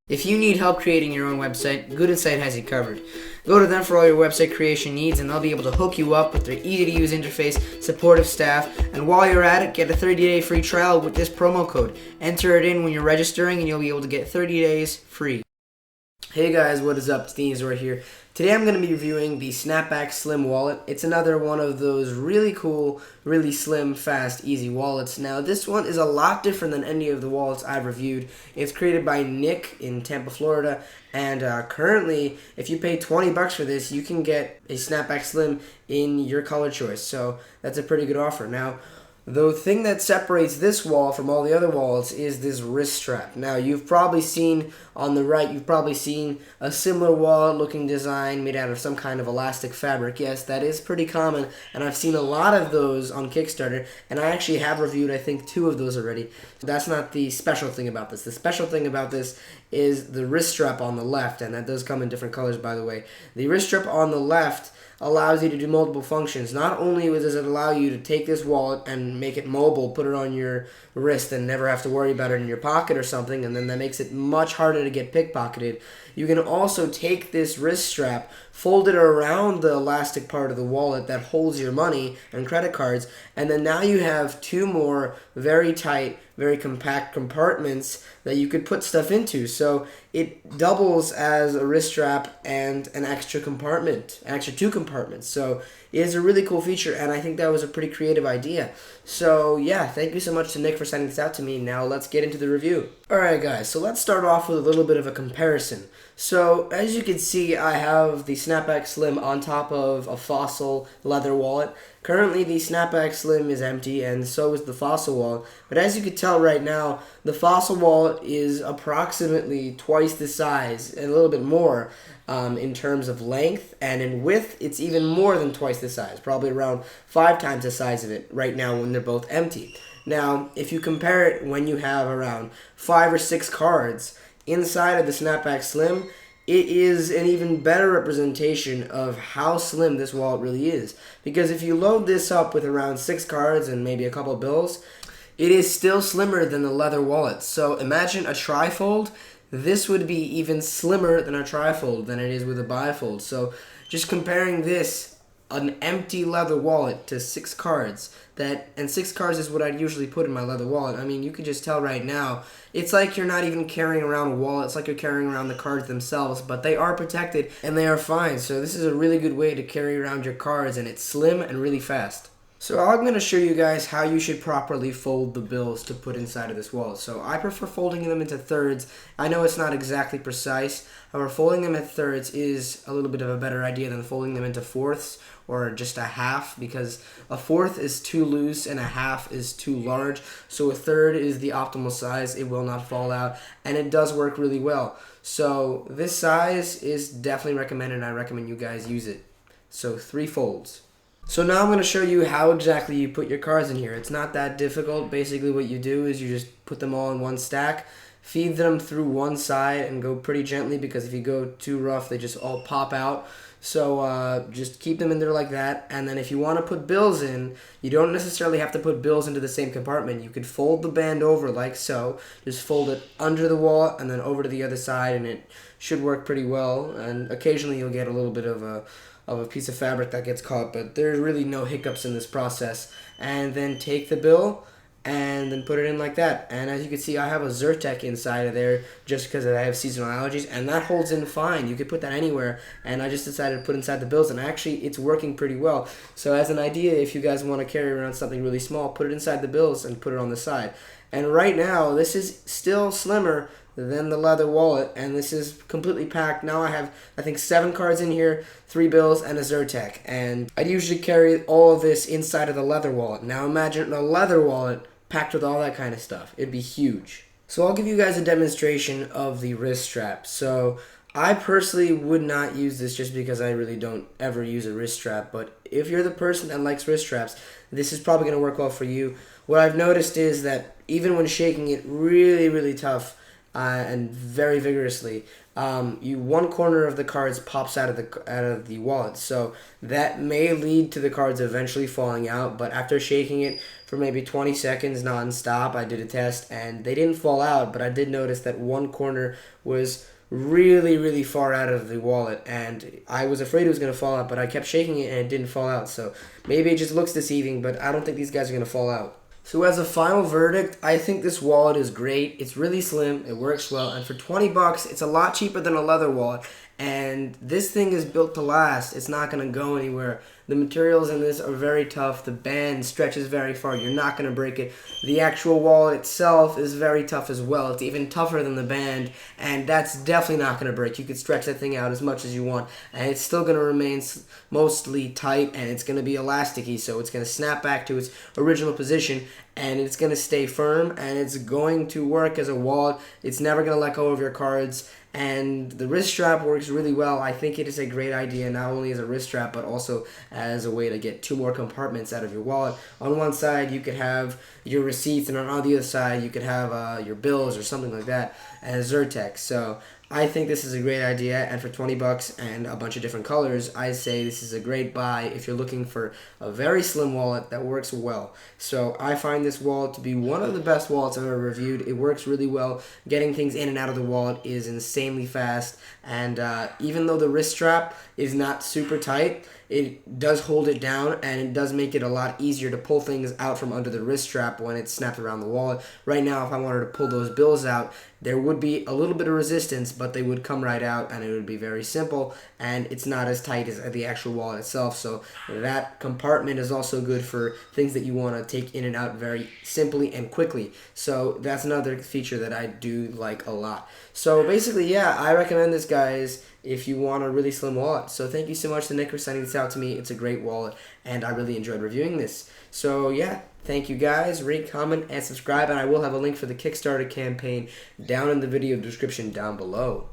If you need help creating your own website, Good Insight has you covered. Go to them for all your website creation needs and they'll be able to hook you up with their easy-to-use interface, supportive staff, and while you're at it, get a 30-day free trial with this promo code. Enter it in when you're registering and you'll be able to get 30 days free. Hey guys, what is up? It's Dean here. Today I'm going to be reviewing the Snapback Slim wallet. It's another one of those really cool, really slim, fast, easy wallets. Now this one is a lot different than any of the wallets I've reviewed. It's created by Nick in Tampa, Florida, and currently if you pay $20 for this, you can get a Snapback Slim in your color choice. So that's a pretty good offer. Now, the thing that separates this wallet from all the other wallets is this wrist strap. Now, you've probably seen on the right, you've probably seen a similar wallet looking design made out of some kind of elastic fabric. Yes, that is pretty common, and I've seen a lot of those on Kickstarter, and I actually have reviewed, I think, 2 of those already. So that's not the special thing about this. The special thing about this is the wrist strap on the left, and that does come in different colors, by the way. The wrist strap on the left allows you to do multiple functions. Not only does it allow you to take this wallet and make it mobile, put it on your wrist and never have to worry about it in your pocket or something, and then that makes it much harder to get pickpocketed. You can also take this wrist strap, fold it around the elastic part of the wallet that holds your money and credit cards, and then now you have 2 more very tight, very compact compartments that you could put stuff into. So it doubles as a wrist strap and an extra compartment, an extra 2 compartments. So it is a really cool feature, and I think that was a pretty creative idea. So yeah, thank you so much to Nick for sending this out to me. Now let's get into the review. Alright guys, so let's start off with a little bit of a comparison. So as you can see, I have the Snapback Slim on top of a Fossil leather wallet. Currently the Snapback Slim is empty and so is the Fossil wallet. But as you can tell right now, the Fossil wallet is approximately twice the size, and a little bit more in terms of length, and in width it's even more than twice the size, probably around 5 times the size of it right now when they're both empty. Now, if you compare it when you have around 5 or 6 cards inside of the Snapback Slim, it is an even better representation of how slim this wallet really is. Because if you load this up with around 6 cards and maybe a couple bills, it is still slimmer than the leather wallet. So imagine a trifold. This would be even slimmer than a trifold than it is with a bifold. So just comparing this, an empty leather wallet, to 6 cards, and 6 cards is what I'd usually put in my leather wallet. I mean, you can just tell right now, it's like you're not even carrying around a wallet. It's like you're carrying around the cards themselves, but they are protected and they are fine. So this is a really good way to carry around your cards, and it's slim and really fast. So I'm going to show you guys how you should properly fold the bills to put inside of this wallet. So I prefer folding them into thirds. I know it's not exactly precise. However, folding them into thirds is a little bit of a better idea than folding them into fourths or just a half, because a fourth is too loose and a half is too large. So a third is the optimal size. It will not fall out, and it does work really well. So this size is definitely recommended, and I recommend you guys use it. So 3 folds. So now I'm going to show you how exactly you put your cards in here. It's not that difficult. Basically what you do is you just put them all in one stack, feed them through one side, and go pretty gently, because if you go too rough they just all pop out. So just keep them in there like that, and then if you want to put bills in, you don't necessarily have to put bills into the same compartment. You could fold the band over like so, just fold it under the wallet and then over to the other side, and it should work pretty well. And occasionally you'll get a little bit of a piece of fabric that gets caught, but there's really no hiccups in this process. And then take the bill and then put it in like that. And as you can see, I have a Zyrtec inside of there just because I have seasonal allergies, and that holds in fine. You could put that anywhere, and I just decided to put inside the bills, and actually it's working pretty well. So as an idea, if you guys want to carry around something really small, put it inside the bills and put it on the side. And right now, this is still slimmer than the leather wallet, and this is completely packed. Now I have, I think, 7 cards in here, 3 bills, and a Zyrtec. And I'd usually carry all of this inside of the leather wallet. Now imagine a leather wallet packed with all that kind of stuff. It'd be huge. So I'll give you guys a demonstration of the wrist strap. So I personally would not use this just because I really don't ever use a wrist strap, but if you're the person that likes wrist straps, this is probably going to work well for you. What I've noticed is that even when shaking it really, really tough, and very vigorously, one corner of the cards pops out of the wallet. So that may lead to the cards eventually falling out. But after shaking it for maybe 20 seconds non-stop, I did a test and they didn't fall out. But I did notice that one corner was really far out of the wallet, and I was afraid it was going to fall out, but I kept shaking it and it didn't fall out. So maybe it just looks deceiving, but I don't think these guys are going to fall out. So as a final verdict, I think this wallet is great. It's really slim, it works well, and for 20 bucks, it's a lot cheaper than a leather wallet. And this thing is built to last. It's not going to go anywhere. The materials in this are very tough. The band stretches very far. You're not going to break it. The actual wallet itself is very tough as well. It's even tougher than the band, and that's definitely not going to break. You could stretch that thing out as much as you want, and it's still going to remain mostly tight, and it's going to be elasticy, so it's going to snap back to its original position, and it's going to stay firm, and it's going to work as a wallet. It's never going to let go of your cards. And the wrist strap works really well. I think it is a great idea, not only as a wrist strap, but also as a way to get 2 more compartments out of your wallet. On one side, you could have your receipts, and on the other side, you could have your bills or something like that, as Zyrtec. So I think this is a great idea, and for 20 bucks and a bunch of different colors, I say this is a great buy if you're looking for a very slim wallet that works well. So I find this wallet to be one of the best wallets I've ever reviewed. It works really well. Getting things in and out of the wallet is insanely fast, and even though the wrist strap is not super tight, it does hold it down, and it does make it a lot easier to pull things out from under the wrist strap when it's snapped around the wallet. Right now, if I wanted to pull those bills out, there would be a little bit of resistance, but they would come right out, and it would be very simple, and it's not as tight as the actual wallet itself. So that compartment is also good for things that you want to take in and out very simply and quickly. So that's another feature that I do like a lot. So basically, yeah, I recommend this, guys, if you want a really slim wallet. So thank you so much to Nick for sending this out to me. It's a great wallet, and I really enjoyed reviewing this. So yeah, thank you guys. Rate, comment, and subscribe, and I will have a link for the Kickstarter campaign down in the video description down below.